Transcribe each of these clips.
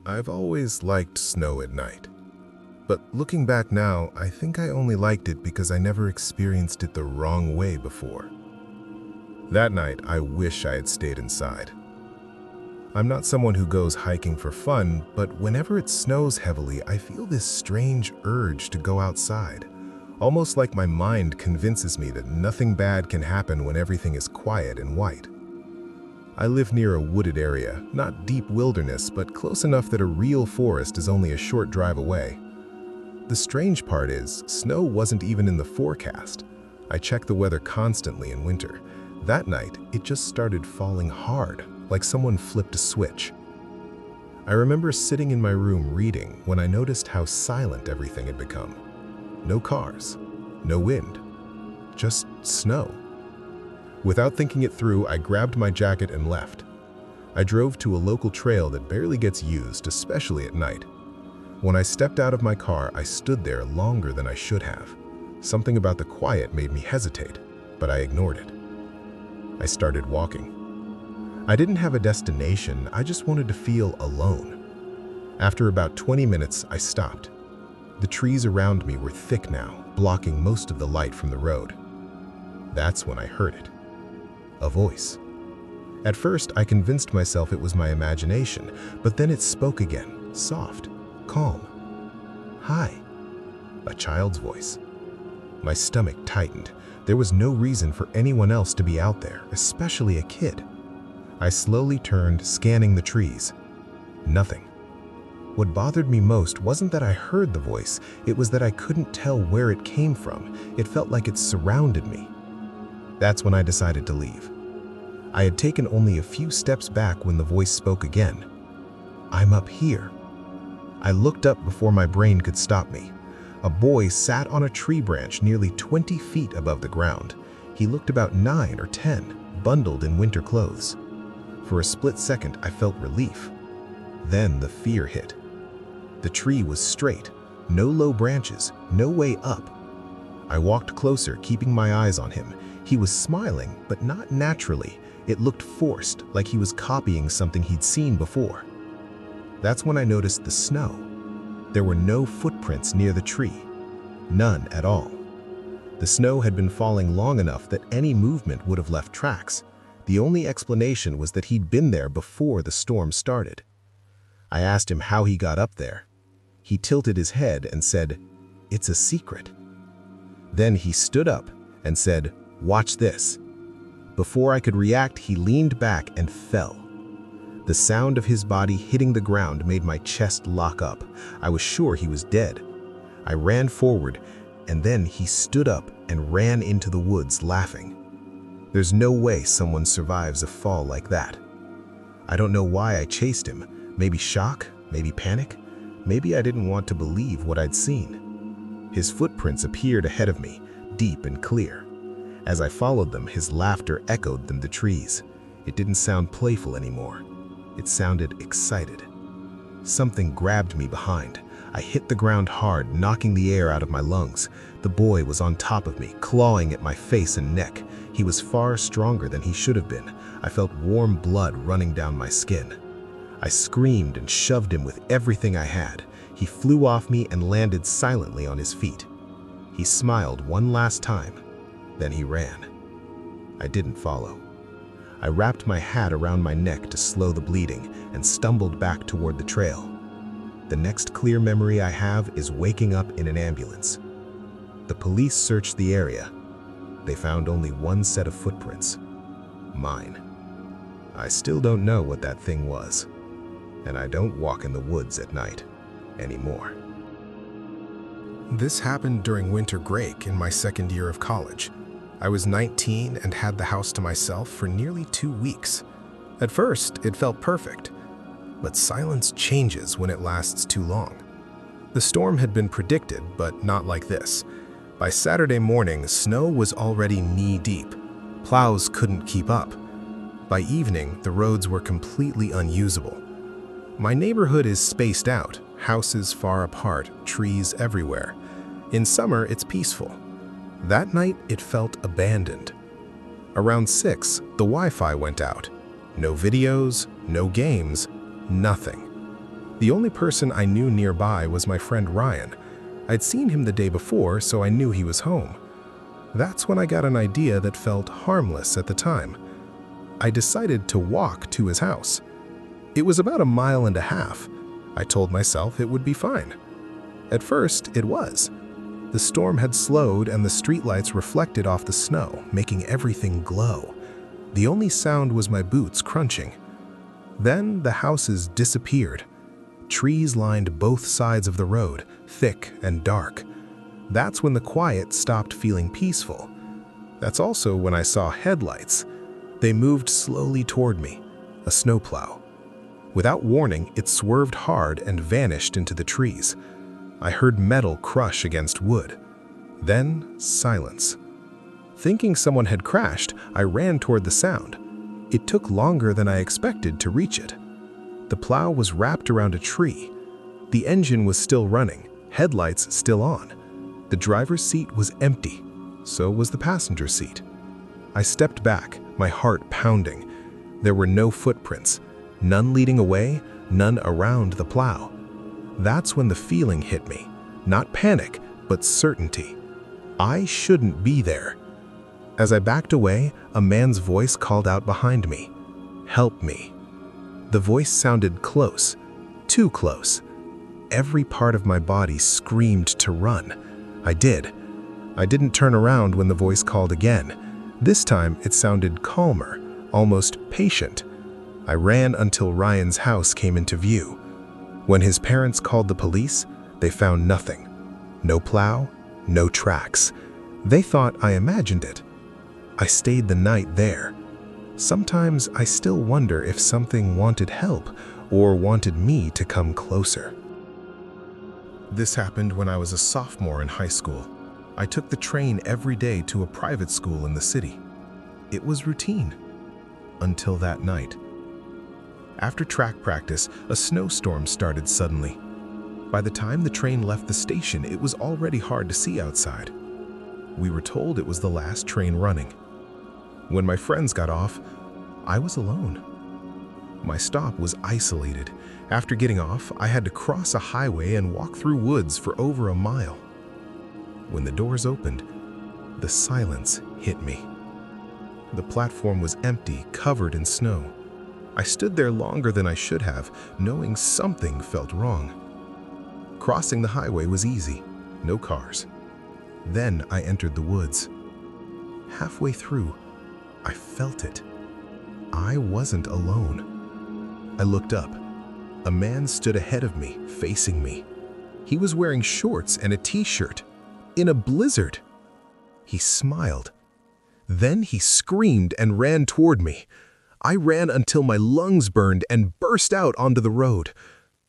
I've always liked snow at night. But looking back now, I think I only liked it because I never experienced it the wrong way before. That night, I wish I had stayed inside. I'm not someone who goes hiking for fun, but whenever it snows heavily, I feel this strange urge to go outside. Almost like my mind convinces me that nothing bad can happen when everything is quiet and white. I live near a wooded area, not deep wilderness, but close enough that a real forest is only a short drive away. The strange part is, snow wasn't even in the forecast. I check the weather constantly in winter. That night, it just started falling hard, like someone flipped a switch. I remember sitting in my room reading when I noticed how silent everything had become. No cars, no wind, just snow. Without thinking it through, I grabbed my jacket and left. I drove to a local trail that barely gets used, especially at night. When I stepped out of my car, I stood there longer than I should have. Something about the quiet made me hesitate, but I ignored it. I started walking. I didn't have a destination, I just wanted to feel alone. After about 20 minutes, I stopped. The trees around me were thick now, blocking most of the light from the road. That's when I heard it. A voice. At first, I convinced myself it was my imagination, but then it spoke again, soft, calm. "Hi." A child's voice. My stomach tightened. There was no reason for anyone else to be out there, especially a kid. I slowly turned, scanning the trees. Nothing. What bothered me most wasn't that I heard the voice, it was that I couldn't tell where it came from. It felt like it surrounded me. That's when I decided to leave. I had taken only a few steps back when the voice spoke again. "I'm up here." I looked up before my brain could stop me. A boy sat on a tree branch nearly 20 feet above the ground. He looked about 9 or 10, bundled in winter clothes. For a split second, I felt relief. Then the fear hit. The tree was straight, no low branches, no way up. I walked closer, keeping my eyes on him. He was smiling, but not naturally. It looked forced, like he was copying something he'd seen before. That's when I noticed the snow. There were no footprints near the tree. None at all. The snow had been falling long enough that any movement would have left tracks. The only explanation was that he'd been there before the storm started. I asked him how he got up there. He tilted his head and said, "It's a secret." Then he stood up and said, "Watch this." Before I could react, he leaned back and fell. The sound of his body hitting the ground made my chest lock up. I was sure he was dead. I ran forward, and then he stood up and ran into the woods laughing. There's no way someone survives a fall like that. I don't know why I chased him. Maybe shock, maybe panic, maybe I didn't want to believe what I'd seen. His footprints appeared ahead of me, deep and clear. As I followed them, his laughter echoed through the trees. It didn't sound playful anymore. It sounded excited. Something grabbed me behind. I hit the ground hard, knocking the air out of my lungs. The boy was on top of me, clawing at my face and neck. He was far stronger than he should have been. I felt warm blood running down my skin. I screamed and shoved him with everything I had. He flew off me and landed silently on his feet. He smiled one last time, then he ran. I didn't follow. I wrapped my hat around my neck to slow the bleeding and stumbled back toward the trail. The next clear memory I have is waking up in an ambulance. The police searched the area. They found only one set of footprints. Mine. I still don't know what that thing was, and I don't walk in the woods at night anymore. This happened during winter break in my second year of college. I was 19 and had the house to myself for nearly 2 weeks. At first, it felt perfect, but silence changes when it lasts too long. The storm had been predicted, but not like this. By Saturday morning, snow was already knee-deep. Plows couldn't keep up. By evening, the roads were completely unusable. My neighborhood is spaced out, houses far apart, trees everywhere. In summer, it's peaceful. That night, it felt abandoned. Around 6, the Wi-Fi went out. No videos, no games, nothing. The only person I knew nearby was my friend Ryan. I'd seen him the day before, so I knew he was home. That's when I got an idea that felt harmless at the time. I decided to walk to his house. It was about 1.5 miles. I told myself it would be fine. At first, it was. The storm had slowed and the streetlights reflected off the snow, making everything glow. The only sound was my boots crunching. Then the houses disappeared. Trees lined both sides of the road, thick and dark. That's when the quiet stopped feeling peaceful. That's also when I saw headlights. They moved slowly toward me, a snowplow. Without warning, it swerved hard and vanished into the trees. I heard metal crush against wood. Then, silence. Thinking someone had crashed, I ran toward the sound. It took longer than I expected to reach it. The plow was wrapped around a tree. The engine was still running, headlights still on. The driver's seat was empty, so was the passenger seat. I stepped back, my heart pounding. There were no footprints, none leading away, none around the plow. That's when the feeling hit me. Not panic, but certainty. I shouldn't be there. As I backed away, a man's voice called out behind me, "Help me." The voice sounded close, too close. Every part of my body screamed to run. I did. I didn't turn around when the voice called again. This time it sounded calmer, almost patient. I ran until Ryan's house came into view. When his parents called the police, they found nothing. No plow, no tracks. They thought I imagined it. I stayed the night there. Sometimes I still wonder if something wanted help or wanted me to come closer. This happened when I was a sophomore in high school. I took the train every day to a private school in the city. It was routine. Until that night. After track practice, a snowstorm started suddenly. By the time the train left the station, it was already hard to see outside. We were told it was the last train running. When my friends got off, I was alone. My stop was isolated. After getting off, I had to cross a highway and walk through woods for over 1 mile. When the doors opened, the silence hit me. The platform was empty, covered in snow. I stood there longer than I should have, knowing something felt wrong. Crossing the highway was easy, no cars. Then I entered the woods. Halfway through, I felt it. I wasn't alone. I looked up. A man stood ahead of me, facing me. He was wearing shorts and a t-shirt, in a blizzard. He smiled. Then he screamed and ran toward me. I ran until my lungs burned and burst out onto the road.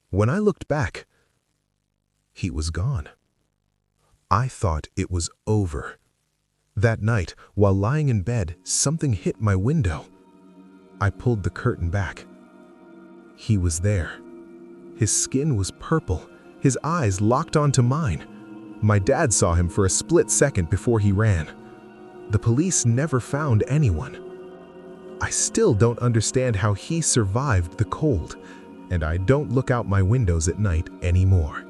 When I looked back, he was gone. I thought it was over. That night, while lying in bed, something hit my window. I pulled the curtain back. He was there. His skin was purple, his eyes locked onto mine. My dad saw him for a split second before he ran. The police never found anyone. I still don't understand how he survived the cold, and I don't look out my windows at night anymore.